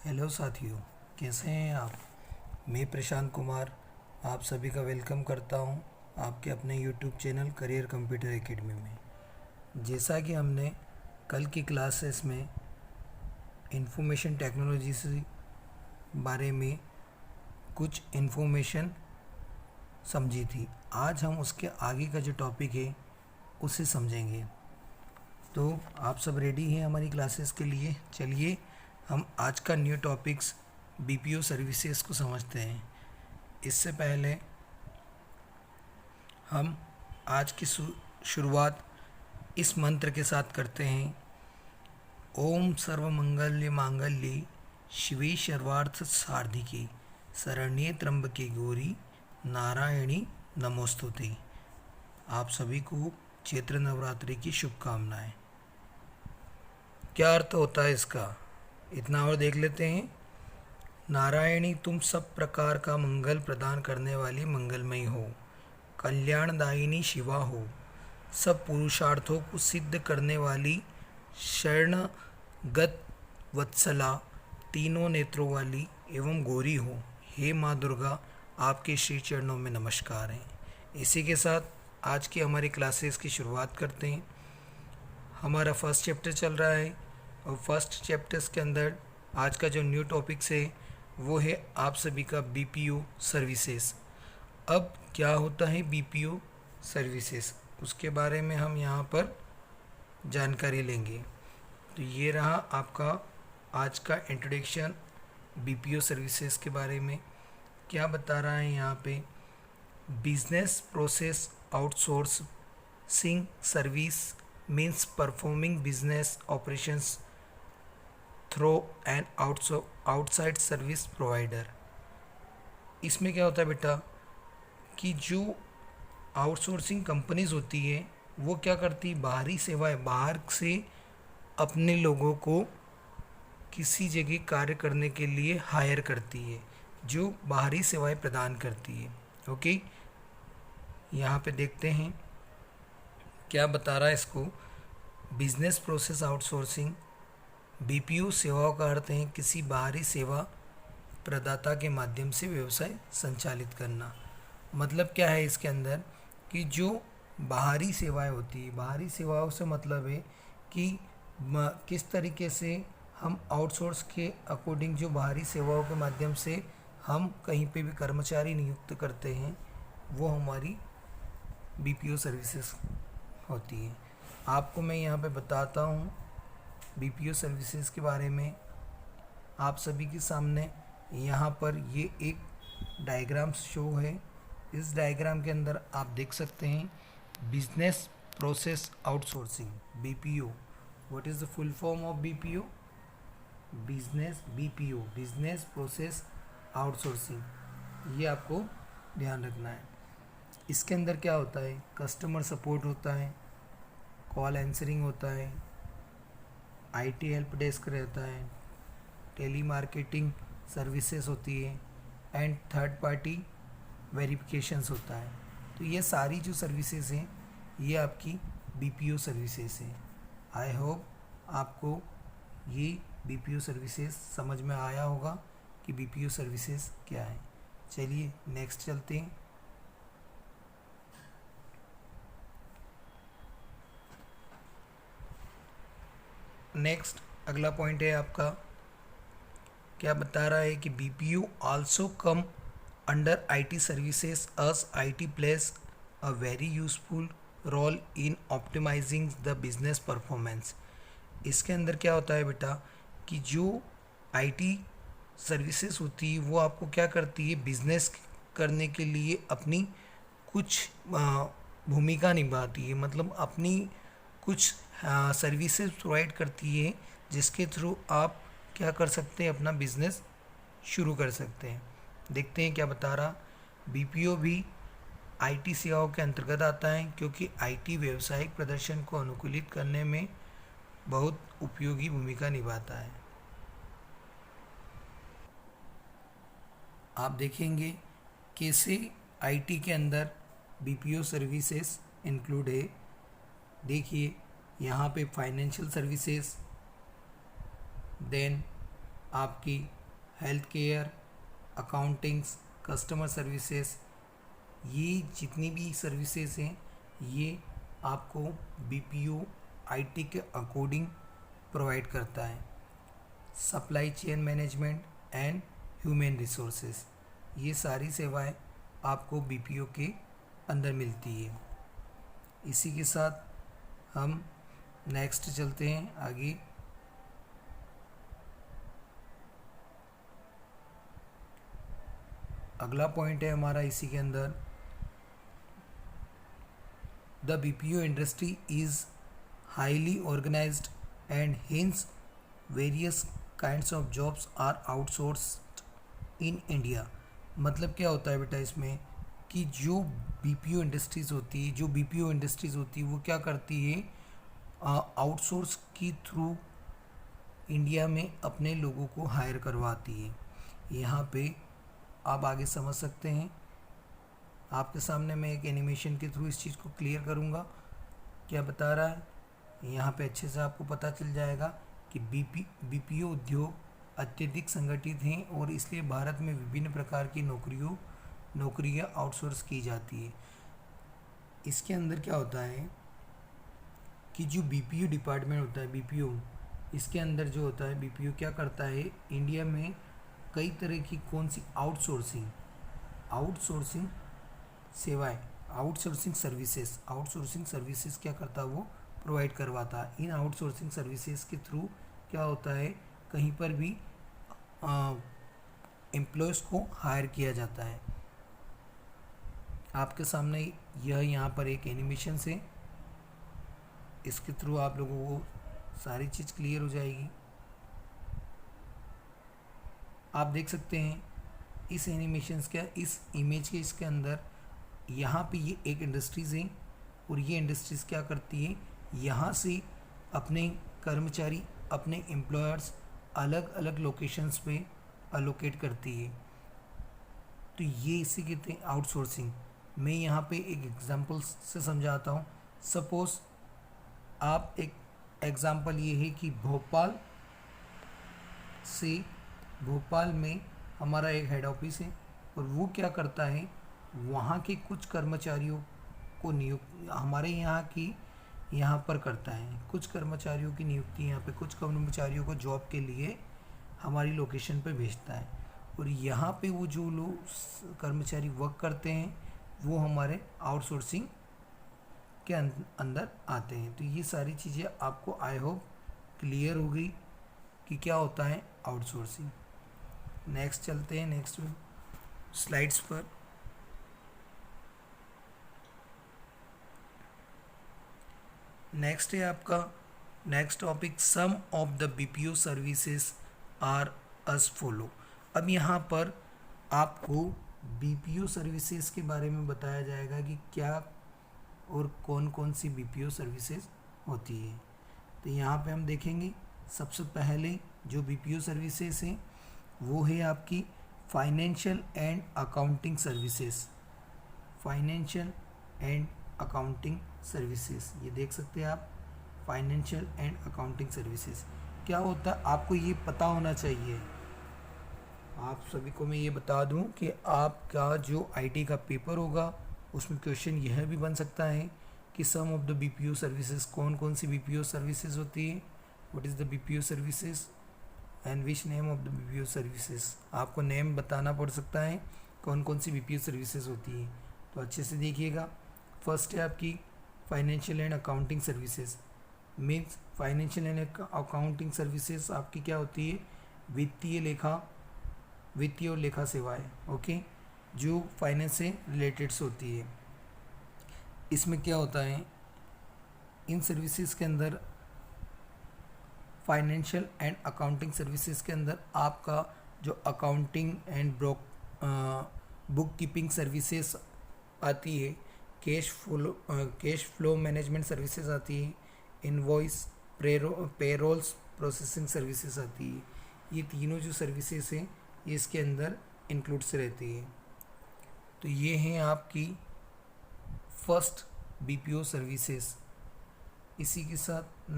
Hello साथियों, कैसे हैं आप। मैं प्रशांत कुमार आप सभी का वेलकम करता हूं आपके अपने YouTube channel career computer academy में। जैसा कि हमने कल की क्लासेस में इंफॉर्मेशन टेक्नोलॉजी से बारे में कुछ इंफॉर्मेशन समझी थी, आज हम उसके आगे का जो टॉपिक है उसे समझेंगे। तो आप सब रेडी हैं हमारी क्लासेस के लिए। चलिए हम आज का न्यू टॉपिक्स बीपीओ सर्विसेज को समझते हैं। इससे पहले हम आज की शुरुआत इस मंत्र के साथ करते हैं। ओम सर्वमंगल्य मांगल्ये शिवे सर्वार्थ साधिके शरण्ये त्र्यंबके गौरी नारायणी नमोस्तुते। आप सभी को चैत्र नवरात्रि की शुभकामनाएं। क्या अर्थ होता है इसका, इतना और देख लेते हैं। नारायणी, तुम सब प्रकार का मंगल प्रदान करने वाली मंगलमयी हो। कल्याणदायिनी शिवा हो, सब पुरुषार्थों को सिद्ध करने वाली शरणगत वत्सला, तीनों नेत्रों वाली एवं गौरी हो। हे माँ दुर्गा, आपके श्री चरणों में नमस्कार है। इसी के साथ आज की हमारी क्लासेस की शुरुआत करते हैं। हमारा फर्स्ट चैप्टर चल रहा है और फर्स्ट चैप्टर्स के अंदर आज का जो न्यू टॉपिक्स है वो है आप सभी का बीपीओ सर्विसेज। अब क्या होता है बीपीओ सर्विसेज, उसके बारे में हम यहाँ पर जानकारी लेंगे। तो ये रहा आपका आज का इंट्रोडक्शन बीपीओ सर्विसेज के बारे में। क्या बता रहा है यहाँ पे, business process outsourcing service means performing business operations through an outside service provider. इसमें क्या होता है बेटा कि जो आउटसोर्सिंग कंपनीज होती है वो क्या करती है, बाहरी सेवाएं, बाहर से अपने लोगों को किसी जगह कार्य करने के लिए हायर करती है, जो बाहरी सेवाएं प्रदान करती है। ओके, यहाँ पे देखते हैं क्या बता रहा है इसको। बिजनेस प्रोसेस आउटसोर्सिंग, बीपीओ सेवाओं का अर्थ है किसी बाहरी सेवा प्रदाता के माध्यम से व्यवसाय संचालित करना। मतलब क्या है इसके अंदर कि जो बाहरी सेवाएं होती है, बाहरी सेवाओं से मतलब है कि किस तरीके से हम आउटसोर्स के अकॉर्डिंग जो बाहरी सेवाओं के माध्यम से हम कहीं पे भी कर्मचारी नियुक्त करते हैं वो हमारी बीपीओ सर्विसेज होती है। आपको मैं यहाँ पे बताता हूँ बीपीओ सर्विसेज के बारे में। आप सभी के सामने यहाँ पर ये एक डायग्राम शो है। इस डायग्राम के अंदर आप देख सकते हैं business process outsourcing, BPO. What is the full form of BPO? BPO, business process outsourcing. ये आपको ध्यान रखना है। इसके अंदर क्या होता है, कस्टमर सपोर्ट होता है, कॉल आंसरिंग होता है, आईटी हेल्प डेस्क रहता है, टेली मार्केटिंग सर्विसेज होती है एंड थर्ड पार्टी वेरिफिकेशंस होता है। तो ये सारी जो सर्विसेज हैं ये आपकी बीपीओ सर्विसेज हैं। आई होप आपको ये बीपीओ सर्विसेज समझ में आया होगा कि बीपीओ सर्विसेज क्या है। चलिए नेक्स्ट चलते हैं। नेक्स्ट अगला पॉइंट है आपका, क्या बता रहा है कि BPO also come under IT services as IT plays a very useful role in optimising the business performance. इसके अंदर क्या होता है बेटा कि जो आईटी सर्विसेज होती है वो आपको क्या करती है, बिजनेस करने के लिए अपनी कुछ भूमिका निभाती है। मतलब अपनी कुछ सर्विसेज प्रोवाइड करती है जिसके थ्रू आप क्या कर सकते हैं, अपना बिजनेस शुरू कर सकते हैं। देखते हैं क्या बता रहा। बीपीओ भी आईटी सेवाओं के अंतर्गत आता है क्योंकि आईटी व्यावसायिक प्रदर्शन को अनुकूलित करने में बहुत उपयोगी भूमिका निभाता है। आप देखेंगे कैसे आईटी के अंदर बीपीओ सर्विसेज इंक्लूड है। देखिए यहाँ पे फाइनेंशियल सर्विसेज, देन आपकी health care, accountings, customer services, ये जितनी भी सर्विसेज हैं ये आपको बीपीओ आईटी के अकॉर्डिंग प्रोवाइड करता है। Supply chain management and human resources, ये सारी सेवाएं आपको बीपीओ के अंदर मिलती है। इसी के साथ हम नेक्स्ट चलते हैं आगे। अगला पॉइंट है हमारा इसी के अंदर, the BPO industry is highly organised and hence various kinds of jobs are outsourced in India. मतलब क्या होता है बेटा इसमें कि जो बीपीओ इंडस्ट्रीज़ होती है वो क्या करती है, आउटसोर्स की थ्रू इंडिया में अपने लोगों को हायर करवाती है। यहाँ पे आप आगे समझ सकते हैं, आपके सामने मैं एक एनिमेशन के थ्रू इस चीज़ को क्लियर करूँगा क्या बता रहा है। यहाँ पे अच्छे से आपको पता चल जाएगा कि बीपीओ उद्योग अत्यधिक संगठित हैं और इसलिए भारत में विभिन्न प्रकार की नौकरियाँ आउटसोर्स की जाती है। इसके अंदर क्या होता है कि जो बीपीओ डिपार्टमेंट होता है, बीपीओ इसके अंदर जो होता है, बीपीओ क्या करता है, इंडिया में कई तरह की कौन सी आउटसोर्सिंग सेवाएं, आउटसोर्सिंग सर्विसेज क्या करता है, वो प्रोवाइड करवाता है। इन आउटसोर्सिंग सर्विसेज के थ्रू क्या होता है, कहीं पर भी एम्प्लॉयज़ को हायर किया जाता है। आपके सामने यह यहाँ पर एक एनिमेशन से, इसके थ्रू आप लोगों को सारी चीज़ क्लियर हो जाएगी। आप देख सकते हैं इस एनिमेशंस के, इस इमेज के इसके अंदर यहाँ पे ये एक इंडस्ट्रीज़ है और ये इंडस्ट्रीज़ क्या करती है, यहाँ से अपने कर्मचारी, अपने एम्प्लॉयर्स अलग अलग लोकेशंस पे अलोकेट करती है। तो ये इसे कहते हैं आउटसोर्सिंग। मैं यहाँ पे एक एग्जांपल से समझाता हूँ। सपोज़ आप, एक एग्जांपल ये है कि भोपाल में हमारा एक हेड ऑफिस है और वो क्या करता है, वहाँ के कुछ कर्मचारियों को नियुक्त हमारे यहाँ पर करता है। कुछ कर्मचारियों की नियुक्ति यहाँ पे, कुछ कर्मचारियों को जॉब के लिए हमारी लोकेशन पे भेजता है और यहाँ पे वो जो लोग कर्मचारी वर्क करते हैं वो हमारे आउटसोर्सिंग के अंदर आते हैं। तो ये सारी चीज़ें आपको आई होप क्लियर हो गई कि क्या होता है आउटसोर्सिंग। नेक्स्ट चलते हैं नेक्स्ट स्लाइड्स पर। नेक्स्ट है आपका next topic, some of the BPO services are as follow. अब यहाँ पर आपको बीपीओ सर्विसेज के बारे में बताया जाएगा कि क्या और कौन कौन सी बीपीओ सर्विसेज होती है। तो यहाँ पे हम देखेंगे सबसे पहले जो बीपीओ सर्विसेज हैं वो है आपकी financial and accounting services. Financial and accounting services, ये देख सकते हैं आप, फाइनेंशियल एंड अकाउंटिंग सर्विसेज क्या होता है आपको ये पता होना चाहिए। आप सभी को मैं ये बता दूं कि आपका जो आईटी का पेपर होगा उसमें क्वेश्चन यह भी बन सकता है कि सम ऑफ द बीपीओ सर्विसेज, कौन कौन सी बीपीओ सर्विसेज होती है, what is the BPO services and which name of the BPO services. आपको नेम बताना पड़ सकता है कौन कौन सी बीपीओ सर्विसेज होती है। तो अच्छे से देखिएगा। फर्स्ट है आपकी financial and accounting services. Means financial and accounting services आपकी क्या होती है, वित्तीय और लेखा सेवाएं, ओके, जो फाइनेंस से रिलेटेड होती है। इसमें क्या होता है, इन सर्विसेज के अंदर, फाइनेंशियल एंड अकाउंटिंग सर्विसेज के अंदर आपका जो accounting and book keeping services आती है, कैश फ्लो मैनेजमेंट सर्विसेज आती है, इनवॉइस पेरोल्स प्रोसेसिंग सर्विसेज आती है। ये तीनों जो सर्विसेज हैं ये इसके अंदर इंक्लूड्स रहती है। तो ये हैं आपकी फर्स्ट बीपीओ सर्विसेज। इसी के साथ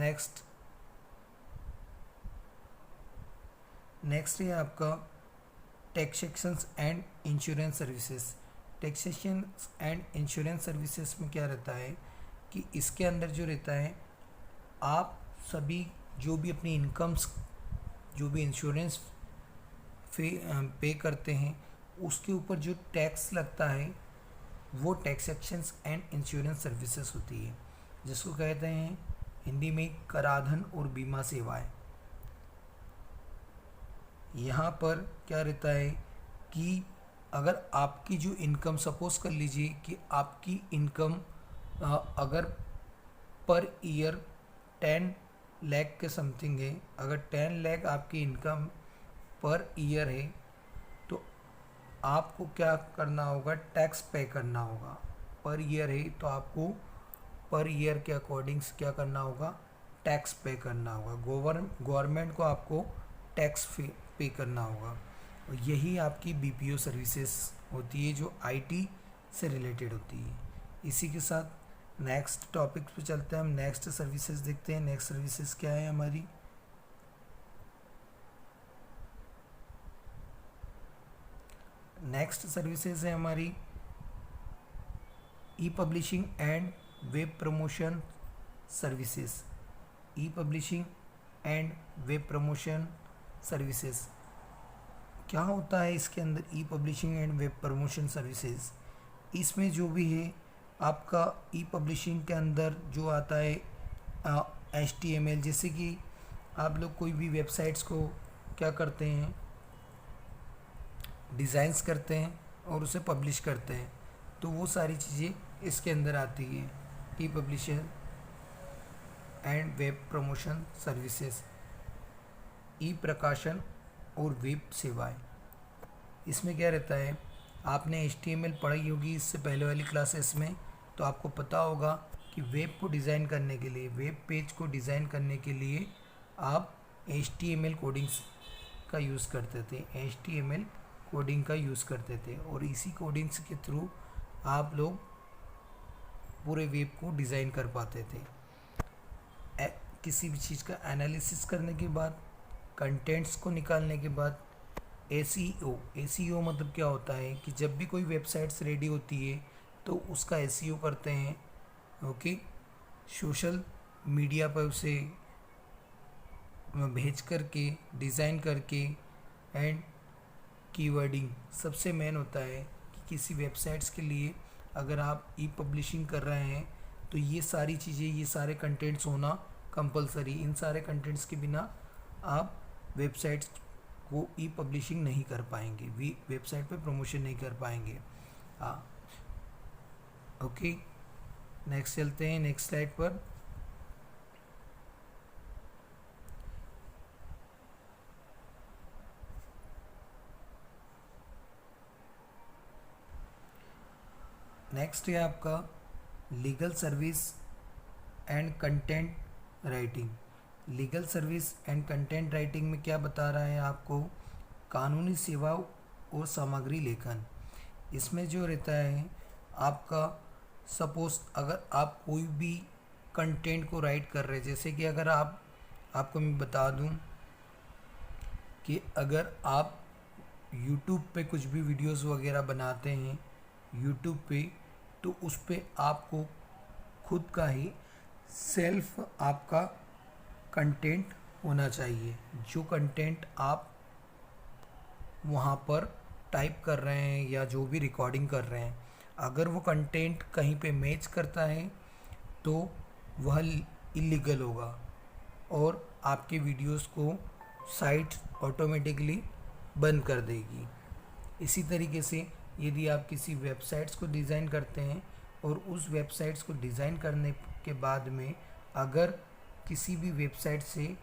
नेक्स्ट है आपका taxations and insurance services. Taxation and insurance services में क्या रहता है कि इसके अंदर जो रहता है, आप सभी जो भी अपनी इनकम्स, जो भी इंश्योरेंस पे करते हैं, उसके ऊपर जो टैक्स लगता है वो टैक्सेशंस एंड इंश्योरेंस सर्विसेज होती है, जिसको कहते हैं हिंदी में कराधान और बीमा सेवाएं। यहाँ पर क्या रहता है कि अगर आपकी जो इनकम, सपोज कर लीजिए कि आपकी इनकम अगर पर ईयर 10 लाख के समथिंग है, अगर 10 लाख आपकी इनकम पर ईयर है, तो आपको क्या करना होगा, टैक्स पे करना होगा। पर ईयर है तो आपको पर ईयर के अकॉर्डिंग्स क्या करना होगा, टैक्स पे करना होगा। गवर्नमेंट को आपको टैक्स पे करना होगा। और यही आपकी बीपीओ सर्विसेज होती है जो आईटी से रिलेटेड होती है। इसी के साथ नेक्स्ट टॉपिक पे चलते हैं, हम नेक्स्ट सर्विसेज देखते हैं। नेक्स्ट सर्विसेज क्या है हमारी, नेक्स्ट सर्विसेज है हमारी e publishing and web promotion services. E publishing and web promotion services क्या होता है इसके अंदर, e publishing and web promotion services. इसमें जो भी है आपका ई पब्लिशिंग के अंदर जो आता है HTML, जैसे कि आप लोग कोई भी वेबसाइट्स को क्या करते हैं, डिज़ाइंस करते हैं और उसे पब्लिश करते हैं, तो वो सारी चीज़ें इसके अंदर आती है। E publisher and web promotion services, e प्रकाशन और वेब सेवाएं। इसमें क्या रहता है, आपने HTML पढ़ी होगी इससे पहले वाली क्लासेस में, तो आपको पता होगा कि वेब को डिज़ाइन करने के लिए, वेब पेज को डिज़ाइन करने के लिए आप HTML कोडिंग्स का यूज़ करते थे, HTML कोडिंग का यूज़ करते थे, और इसी कोडिंग्स के थ्रू आप लोग पूरे वेब को डिज़ाइन कर पाते थे। किसी भी चीज़ का एनालिसिस करने के बाद, कंटेंट्स को निकालने के बाद एसीओ मतलब क्या होता है कि जब भी कोई वेबसाइट्स रेडी होती है तो उसका एसीओ करते हैं। ओके, सोशल मीडिया पर उसे भेज करके, डिज़ाइन करके, एंड कीवर्डिंग सबसे मेन होता है कि किसी वेबसाइट्स के लिए अगर आप ई पब्लिशिंग कर रहे हैं तो ये सारी चीज़ें, ये सारे कंटेंट्स होना कंपलसरी। इन सारे कंटेंट्स के बिना आप वेबसाइट्स को ई पब्लिशिंग नहीं कर पाएंगे, वेबसाइट पे प्रमोशन नहीं कर पाएंगे। हाँ, ओके, नेक्स्ट चलते हैं, नेक्स्ट स्लाइड पर। नेक्स्ट है आपका legal service and content writing. Legal service and content writing में क्या बता रहा है आपको, कानूनी सेवाओं और सामग्री लेखन। इसमें जो रहता है आपका, सपोज अगर आप कोई भी कंटेंट को राइट कर रहे हैं, जैसे कि अगर आपको मैं बता दूं कि अगर आप YouTube पे कुछ भी वीडियोस वगैरह बनाते हैं YouTube पे, तो उस पे आपको खुद का ही सेल्फ आपका कंटेंट होना चाहिए। जो कंटेंट आप वहाँ पर टाइप कर रहे हैं या जो भी रिकॉर्डिंग कर रहे हैं, अगर वो कंटेंट कहीं पे मैच करता है तो वह इलीगल होगा और आपके वीडियोस को साइट ऑटोमेटिकली बंद कर देगी। इसी तरीके से यदि आप किसी वेबसाइट्स को डिज़ाइन करते हैं और उस वेबसाइट्स को डिज़ाइन करने के बाद में अगर किसी भी वेबसाइट से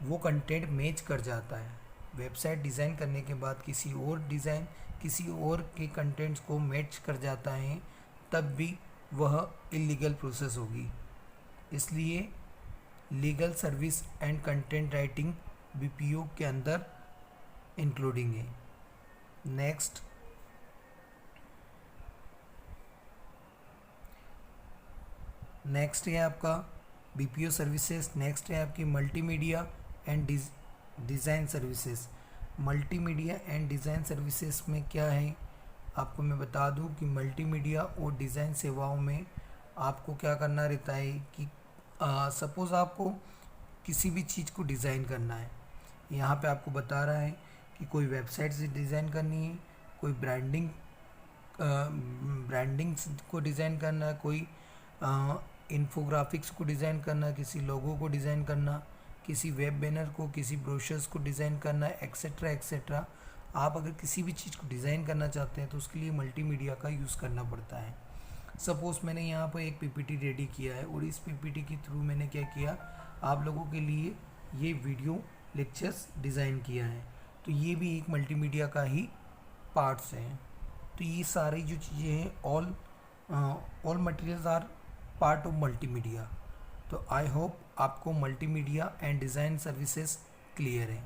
वो कंटेंट मैच कर जाता है, वेबसाइट डिज़ाइन करने के बाद किसी और के कंटेंट्स को मैच कर जाता है, तब भी वह इलीगल प्रोसेस होगी। इसलिए legal service and content writing BPO के अंदर इंक्लूडिंग है। नेक्स्ट है आपका बीपीओ सर्विसेज। नेक्स्ट है आपकी multimedia and design services. Multimedia and design services में क्या है, आपको मैं बता दूं कि मल्टीमीडिया और डिज़ाइन सेवाओं में आपको क्या करना रहता है कि सपोज़ आपको किसी भी चीज़ को डिज़ाइन करना है, यहाँ पे आपको बता रहा है कि कोई वेबसाइट से डिज़ाइन करनी है, कोई ब्रांडिंग को डिज़ाइन करना है, कोई इन्फोग्राफिक्स को डिज़ाइन करना, किसी लोगो को डिज़ाइन करना, किसी वेब बैनर को, किसी ब्रोशर्स को डिज़ाइन करना, एक्सेट्रा एक्सेट्रा। आप अगर किसी भी चीज़ को डिज़ाइन करना चाहते हैं तो उसके लिए मल्टीमीडिया का यूज़ करना पड़ता है। सपोज़ मैंने यहाँ पर एक पीपीटी रेडी किया है और इस पीपीटी के थ्रू मैंने क्या किया, आप लोगों के लिए ये वीडियो लेक्चर्स डिज़ाइन किया है, तो ये भी एक मल्टीमीडिया का ही पार्ट्स हैं। तो ये सारी जो चीज़ें हैं all materials are part of multimedia. तो आई होप आपको multimedia and design services clear है।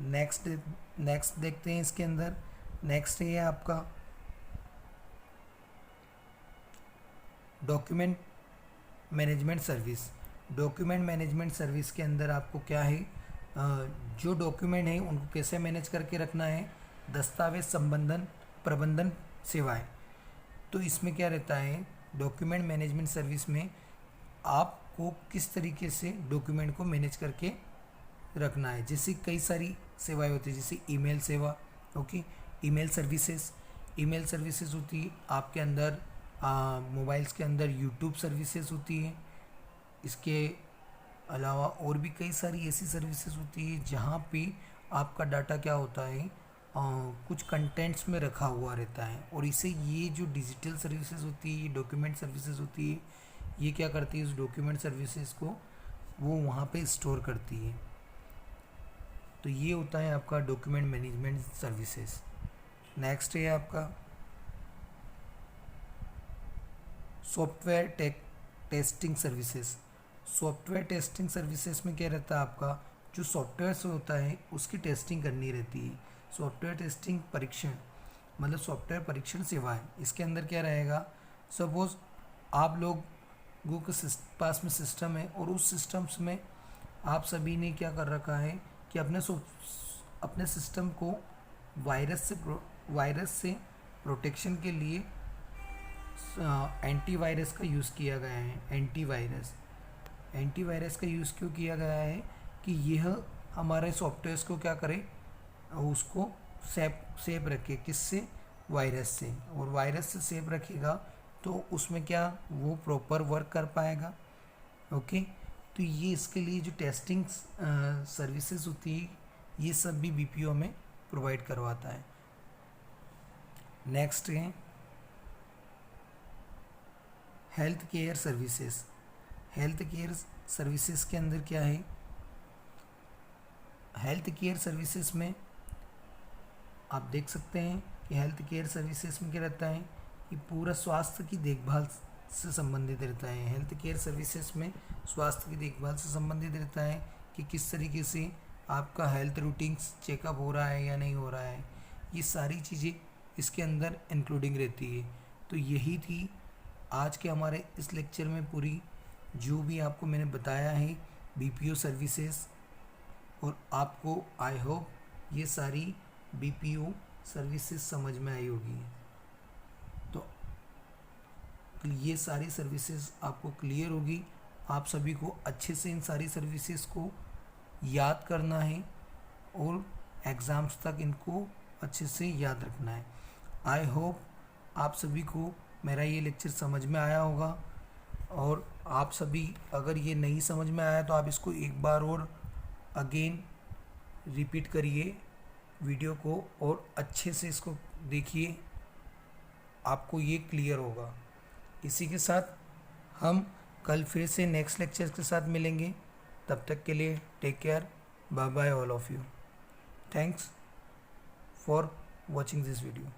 नेक्स्ट देखते हैं इसके अंदर। नेक्स्ट है आपका document management service. Document management service के अंदर आपको क्या है, जो डॉक्यूमेंट है उनको कैसे मैनेज करके रखना है, दस्तावेज प्रबंधन सेवाएं। तो इसमें क्या रहता है, डॉक्यूमेंट मैनेजमेंट सर्विस में आपको किस तरीके से डॉक्यूमेंट को मैनेज करके रखना है। जैसे कई सारी सेवाएं होती है, जैसे ईमेल सेवा, ओके, ईमेल सर्विसेज होती है आपके अंदर, मोबाइल्स के अंदर यूट्यूब सर्विसेज होती है। इसके अलावा और भी कई सारी ऐसी सर्विसेज होती है जहाँ पे आपका डाटा क्या होता है, कुछ कंटेंट्स में रखा हुआ रहता है, और इसे ये जो डिजिटल सर्विसेज होती है, ये डॉक्यूमेंट सर्विसेज होती है, ये क्या करती है, उस डॉक्यूमेंट सर्विसेज को वो वहाँ पे स्टोर करती है। तो ये होता है आपका डॉक्यूमेंट मैनेजमेंट सर्विसेज। नेक्स्ट है आपका software testing services. Software testing services में क्या रहता है, आपका जो सॉफ्टवेयर से होता है उसकी टेस्टिंग करनी रहती है। सॉफ्टवेयर टेस्टिंग परीक्षण मतलब सॉफ्टवेयर परीक्षण सेवाएं। इसके अंदर क्या रहेगा, सपोज आप लोगों के पास में सिस्टम है और उस सिस्टम्स में आप सभी ने क्या कर रखा है कि अपने सिस्टम को वायरस से प्रोटेक्शन के लिए एंटीवायरस का यूज़ किया गया है। एंटीवायरस का यूज़ क्यों किया गया है कि यह हमारे सॉफ्टवेयर्स को क्या करे, उसको सेफ रखे, किससे, वायरस से, और वायरस से सेफ रखेगा तो उसमें क्या वो प्रॉपर वर्क कर पाएगा। ओके, तो ये इसके लिए जो टेस्टिंग सर्विसेज होती है ये सब भी बीपीओ में प्रोवाइड करवाता है। नेक्स्ट है health care services. Health care services के अंदर क्या है, हेल्थ केयर सर्विसेज में आप देख सकते हैं कि हेल्थ केयर सर्विसेज में क्या रहता है कि पूरा स्वास्थ्य की देखभाल से संबंधित रहता है। हेल्थ केयर सर्विसेज में स्वास्थ्य की देखभाल से संबंधित रहता है कि किस तरीके से आपका हेल्थ रूटीन्स चेकअप हो रहा है या नहीं हो रहा है, ये सारी चीज़ें इसके अंदर इंक्लूडिंग रहती है। तो यही थी आज के हमारे इस लेक्चर में पूरी जो भी आपको मैंने बताया है बीपीओ सर्विसेज, और आपको आई होप ये सारी बीपीओ सर्विसेज समझ में आई होगी। तो ये सारी सर्विसेज आपको क्लियर होगी। आप सभी को अच्छे से इन सारी सर्विसेज को याद करना है और एग्ज़ाम्स तक इनको अच्छे से याद रखना है। आई होप आप सभी को मेरा ये लेक्चर समझ में आया होगा, और आप सभी अगर ये नहीं समझ में आया तो आप इसको एक बार और अगेन रिपीट करिए वीडियो को और अच्छे से इसको देखिए, आपको ये क्लियर होगा। इसी के साथ हम कल फिर से नेक्स्ट लेक्चर के साथ मिलेंगे। तब तक के लिए take care, bye bye all of you. Thanks for watching this video.